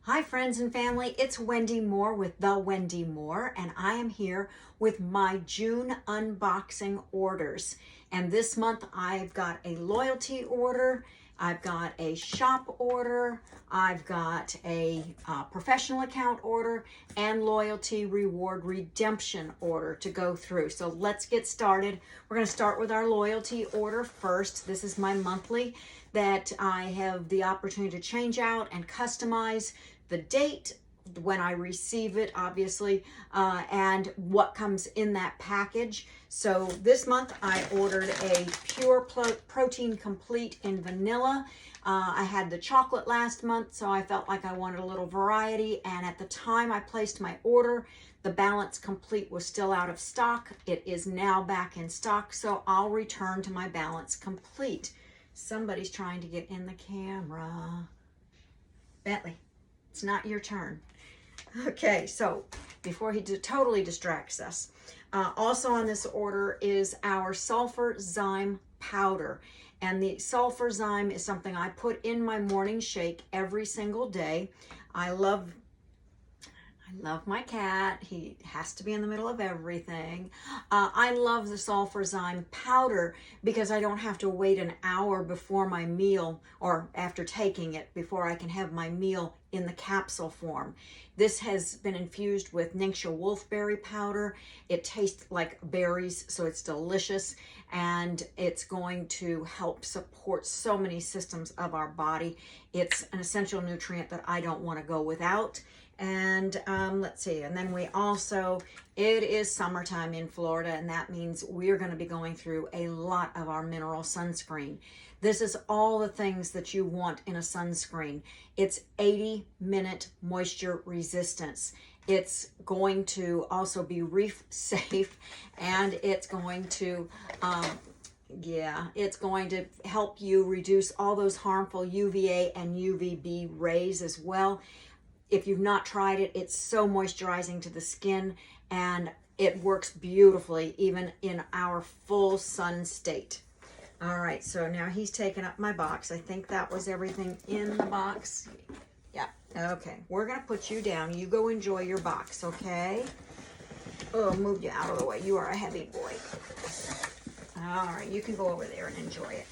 Hi friends and family, it's Wendy Moore with The Wendy Moore, and I am here with my June unboxing orders. And this month I've got a loyalty order, I've got a shop order, I've got a professional account order, and loyalty reward redemption order to go through. So let's get started. We're going to start with our loyalty order first. This is my monthly that I have the opportunity to change out and customize the date, when I receive it, obviously, and what comes in that package. So this month I ordered a pure protein complete in vanilla. I had the chocolate last month, so I felt like I wanted a little variety, and at the time I placed my order, the Balance Complete was still out of stock. It is now back in stock, so I'll return to my Balance Complete. Somebody's trying to get in the camera. Bentley, it's not your turn. Okay, so before he totally distracts us, also on this order is our sulfur zyme powder. And the sulfur zyme is something I put in my morning shake every single day. I love my cat. He has to be in the middle of everything. I love the sulfur zyme powder because I don't have to wait an hour before my meal or after taking it before I can have my meal in the capsule form. This has been infused with Ningxia wolfberry powder. It tastes like berries, so it's delicious, and it's going to help support so many systems of our body. It's an essential nutrient that I don't want to go without. And let's see, and then we also, it is summertime in Florida, and that means we're going to be going through a lot of our mineral sunscreen. This is all the things that you want in a sunscreen. It's 80-minute moisture resistance. It's going to also be reef safe, and it's going to it's going to help you reduce all those harmful UVA and UVB rays as well. If you've not tried it, it's so moisturizing to the skin, and it works beautifully even in our full sun state. All right, so now he's taken up my box. I think that was everything in the box. Yeah, okay. We're going to put you down. You go enjoy your box, okay? Oh, move you out of the way. You are a heavy boy. All right, you can go over there and enjoy it.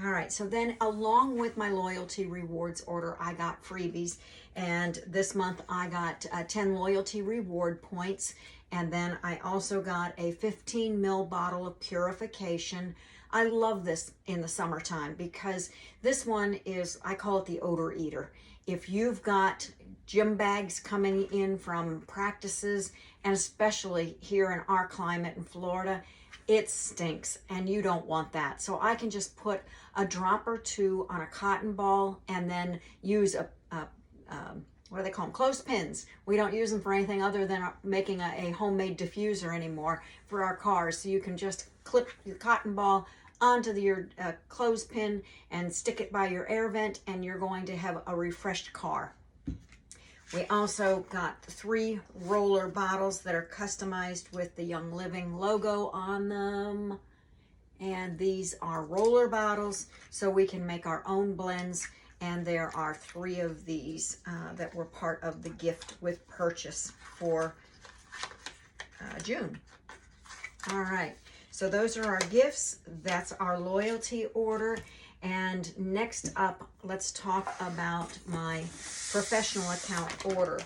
All right, so then along with my loyalty rewards order, I got freebies. And this month I got 10 loyalty reward points. And then I also got a 15 ml bottle of purification. I love this in the summertime because this one is, I call it the odor eater. If you've got gym bags coming in from practices, and especially here in our climate in Florida, it stinks and you don't want that. So I can just put a drop or two on a cotton ball and then use what do they call them? Clothespins. We don't use them for anything other than making a homemade diffuser anymore for our cars. So you can just clip your cotton ball onto your clothespin and stick it by your air vent, and you're going to have a refreshed car. We also got 3 roller bottles that are customized with the Young Living logo on them. And these are roller bottles, so we can make our own blends. And there are 3 of these that were part of the gift with purchase for June. All right, so those are our gifts. That's our loyalty order. And next up, let's talk about my professional account order.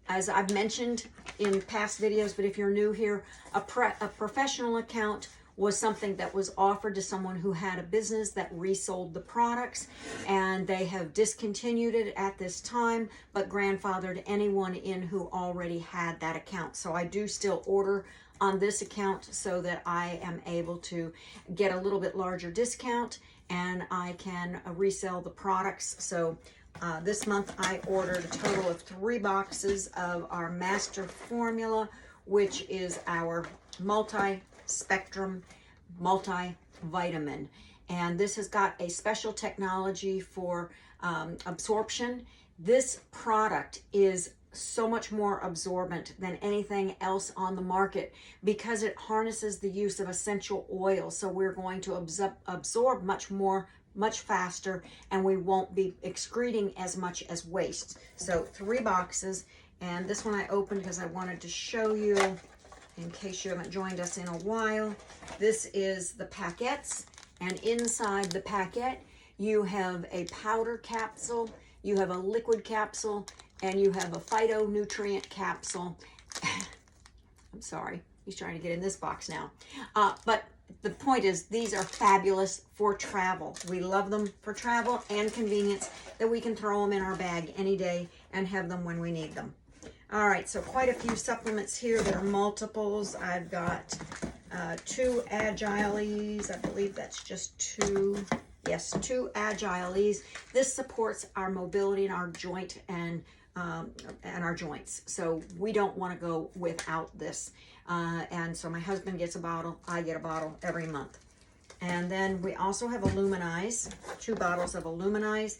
As I've mentioned in past videos, but if you're new here, a professional account was something that was offered to someone who had a business that resold the products, and they have discontinued it at this time, but grandfathered anyone in who already had that account. So I do still order on this account so that I am able to get a little bit larger discount, and I can resell the products. So this month I ordered a total of 3 boxes of our Master Formula, which is our multi-spectrum multivitamin. And this has got a special technology for absorption. This product is so much more absorbent than anything else on the market because it harnesses the use of essential oils. So we're going to absorb much more much faster, and we won't be excreting as much as waste. So 3 boxes, and this one I opened because I wanted to show you in case you haven't joined us in a while. This is the paquettes, and inside the paquette you have a powder capsule, you have a liquid capsule, and you have a phytonutrient capsule. I'm sorry, he's trying to get in this box now. But the point is, these are fabulous for travel. We love them for travel and convenience, that we can throw them in our bag any day and have them when we need them. All right, so quite a few supplements here that are multiples. I've got 2 Agiles. I believe that's just 2. Yes, 2 Agiles. This supports our mobility and our joint and our joints. So we don't want to go without this. And so my husband gets a bottle, I get a bottle every month. And then we also have Illuminize, 2 bottles of Illuminize.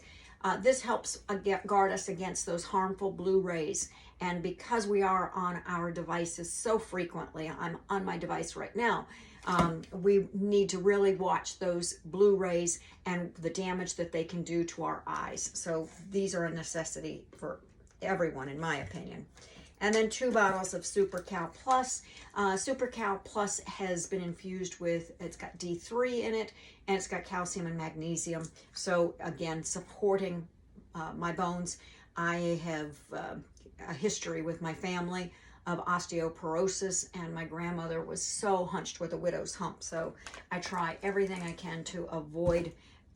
This helps guard us against those harmful blue rays. And because we are on our devices so frequently, I'm on my device right now, we need to really watch those blue rays and the damage that they can do to our eyes. So these are a necessity for everyone, in my opinion. And then 2 bottles of Super Cal Plus. Super Cal Plus has been infused with, it's got D3 in it, and it's got calcium and magnesium. So again, supporting my bones. I have a history with my family of osteoporosis, and my grandmother was so hunched with a widow's hump. So I try everything I can to avoid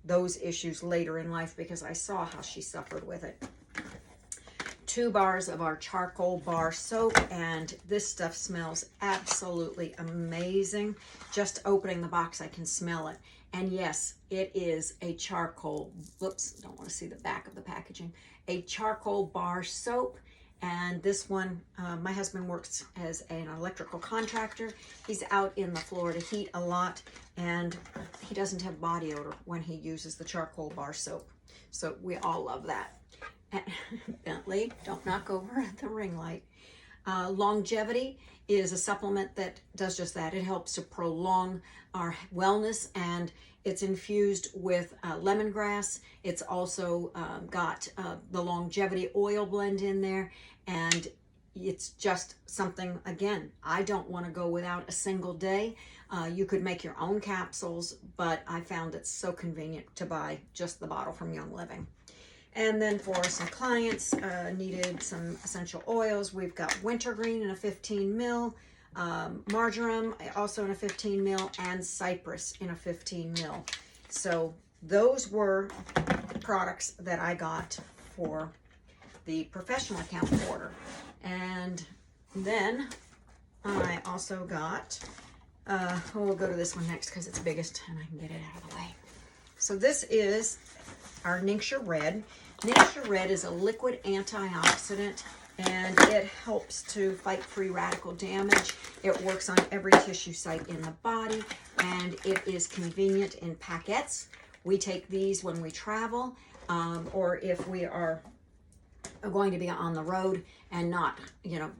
those issues later in life, because I saw how she suffered with it. 2 bars of our charcoal bar soap, and this stuff smells absolutely amazing. Just opening the box, I can smell it. And yes, it is a charcoal, whoops, don't want to see the back of the packaging, a charcoal bar soap. And this one, my husband works as an electrical contractor. He's out in the Florida heat a lot, and he doesn't have body odor when he uses the charcoal bar soap. So we all love that. Bentley, don't knock over the ring light. Longevity is a supplement that does just that. It helps to prolong our wellness, and it's infused with lemongrass. It's also got the longevity oil blend in there, and it's just something, again, I don't want to go without a single day. You could make your own capsules, but I found it so convenient to buy just the bottle from Young Living. And then for some clients needed some essential oils, we've got wintergreen in a 15 mil, marjoram also in a 15 mil, and cypress in a 15 mil. So those were the products that I got for the professional account order. And then I also got, we'll go to this one next because it's biggest and I can get it out of the way. So this is our Ningxia Red. Ningxia Red is a liquid antioxidant, and it helps to fight free radical damage. It works on every tissue site in the body, and it is convenient in packets. We take these when we travel, or if we are going to be on the road and not,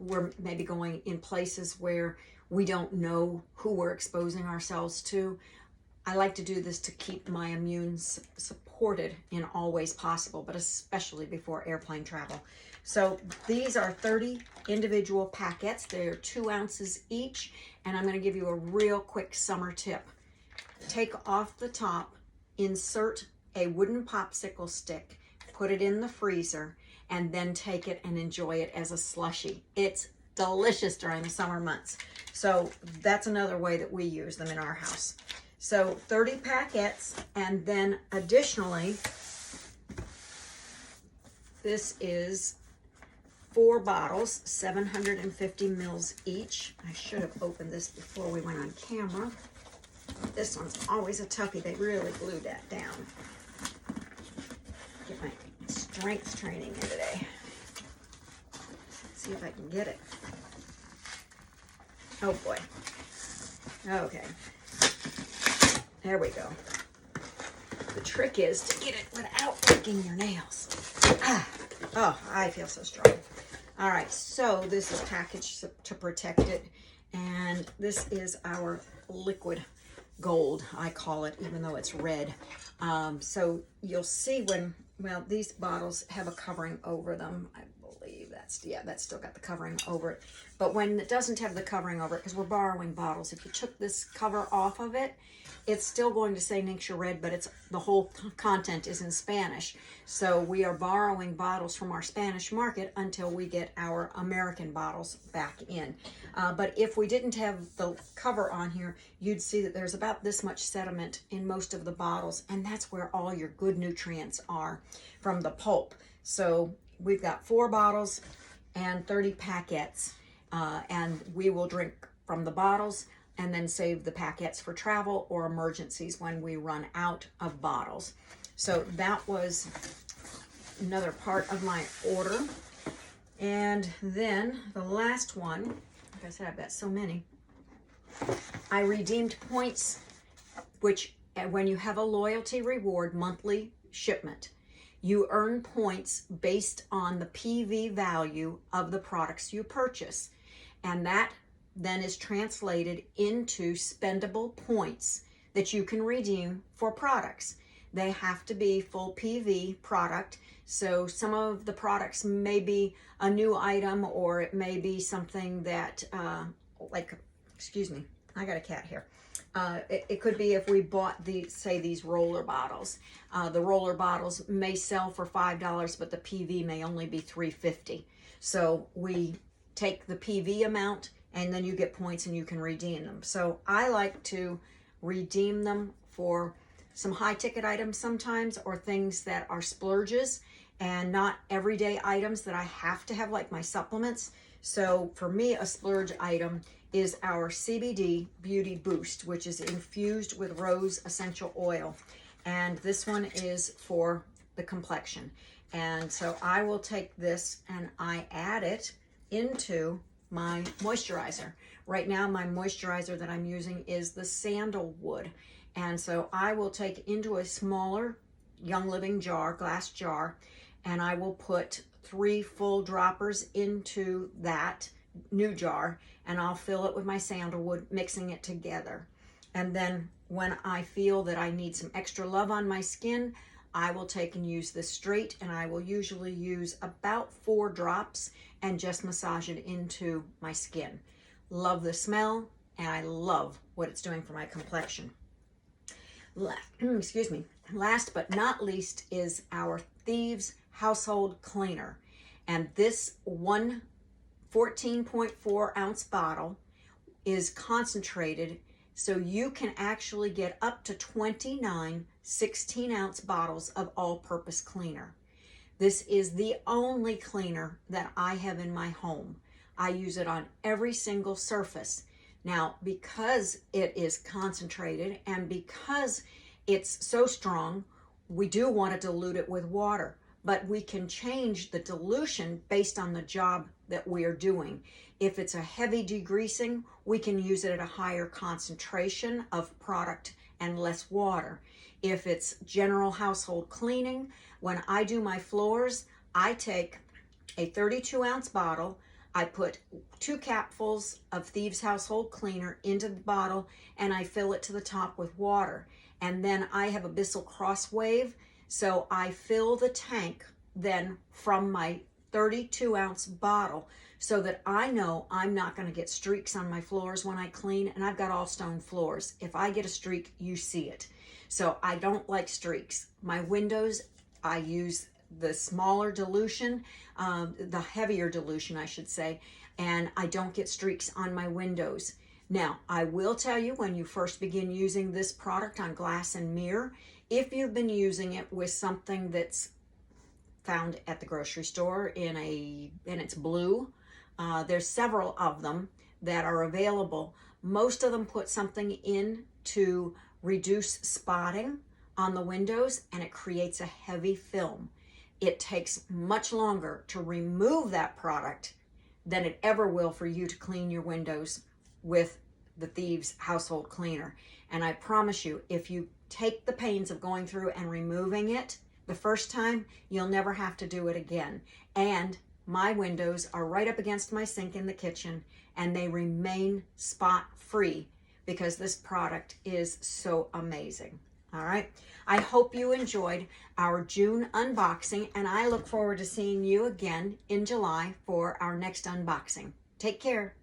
we're maybe going in places where we don't know who we're exposing ourselves to. I like to do this to keep my immune supported in all ways possible, but especially before airplane travel. So these are 30 individual packets. They're 2 ounces each, and I'm going to give you a real quick summer tip. Take off the top, insert a wooden popsicle stick, put it in the freezer, and then take it and enjoy it as a slushie. It's delicious during the summer months. So that's another way that we use them in our house. So 30 packets, and then additionally, this is 4 bottles, 750 mils each. I should have opened this before we went on camera. This one's always a toughie. They really glued that down. Get my strength training in today. See if I can get it. Oh boy. Okay. There we go. The trick is to get it without breaking your nails. Oh, I feel so strong. All right, so this is packaged to protect it. And this is our liquid gold, I call it, even though it's red. So you'll see when, well, these bottles have a covering over them. I believe that's still got the covering over it. But when it doesn't have the covering over it, because we're borrowing bottles, if you took this cover off of it, it's still going to say Ningxia Red, but it's the whole content is in Spanish. So we are borrowing bottles from our Spanish market until we get our American bottles back in. But if we didn't have the cover on here, you'd see that there's about this much sediment in most of the bottles, and that's where all your good nutrients are from the pulp. So we've got 4 bottles and 30 packets, and we will drink from the bottles and then save the packets for travel or emergencies when we run out of bottles. So that was another part of my order. And then the last one, like I said, I've got so many. I redeemed points, which when you have a loyalty reward monthly shipment, you earn points based on the PV value of the products you purchase. And that then is translated into spendable points that you can redeem for products. They have to be full PV product. So some of the products may be a new item, or it may be something that, excuse me, I got a cat here. It could be if we bought these roller bottles. The roller bottles may sell for $5, but the PV may only be $3.50. So we take the PV amount, and then you get points and you can redeem them. So I like to redeem them for some high ticket items sometimes, or things that are splurges and not everyday items that I have to have, like my supplements. So for me, a splurge item is our CBD Beauty Boost, which is infused with rose essential oil. And this one is for the complexion. And so I will take this and I add it into my moisturizer. Right now, my moisturizer that I'm using is the sandalwood. And so I will take into a smaller Young Living jar, glass jar, and I will put 3 full droppers into that new jar, and I'll fill it with my sandalwood, mixing it together. And then when I feel that I need some extra love on my skin, I will take and use this straight, and I will usually use about 4 drops and just massage it into my skin. Love the smell, and I love what it's doing for my complexion. Excuse me. Last but not least is our Thieves Household Cleaner. And this 14.4 ounce bottle is concentrated, so you can actually get up to 29 16-ounce bottles of all-purpose cleaner. This is the only cleaner that I have in my home. I use it on every single surface. Now, because it is concentrated and because it's so strong, we do want to dilute it with water, but we can change the dilution based on the job that we are doing. If it's a heavy degreasing, we can use it at a higher concentration of product and less water. If it's general household cleaning, when I do my floors, I take a 32-ounce bottle, I put 2 capfuls of Thieves Household Cleaner into the bottle, and I fill it to the top with water. And then I have a Bissell Crosswave, so I fill the tank then from my 32-ounce bottle, so that I know I'm not going to get streaks on my floors when I clean, and I've got all stone floors. If I get a streak, you see it. So I don't like streaks. My windows, I use the smaller dilution, the heavier dilution, I should say, and I don't get streaks on my windows. Now, I will tell you, when you first begin using this product on glass and mirror, if you've been using it with something that's found at the grocery store and it's blue, there's several of them that are available. Most of them put something in to reduce spotting on the windows, and it creates a heavy film. It takes much longer to remove that product than it ever will for you to clean your windows with the Thieves Household Cleaner. And I promise you, if you take the pains of going through and removing it the first time, you'll never have to do it again. And my windows are right up against my sink in the kitchen, and they remain spot free because this product is so amazing. All right. I hope you enjoyed our June unboxing, and I look forward to seeing you again in July for our next unboxing. Take care.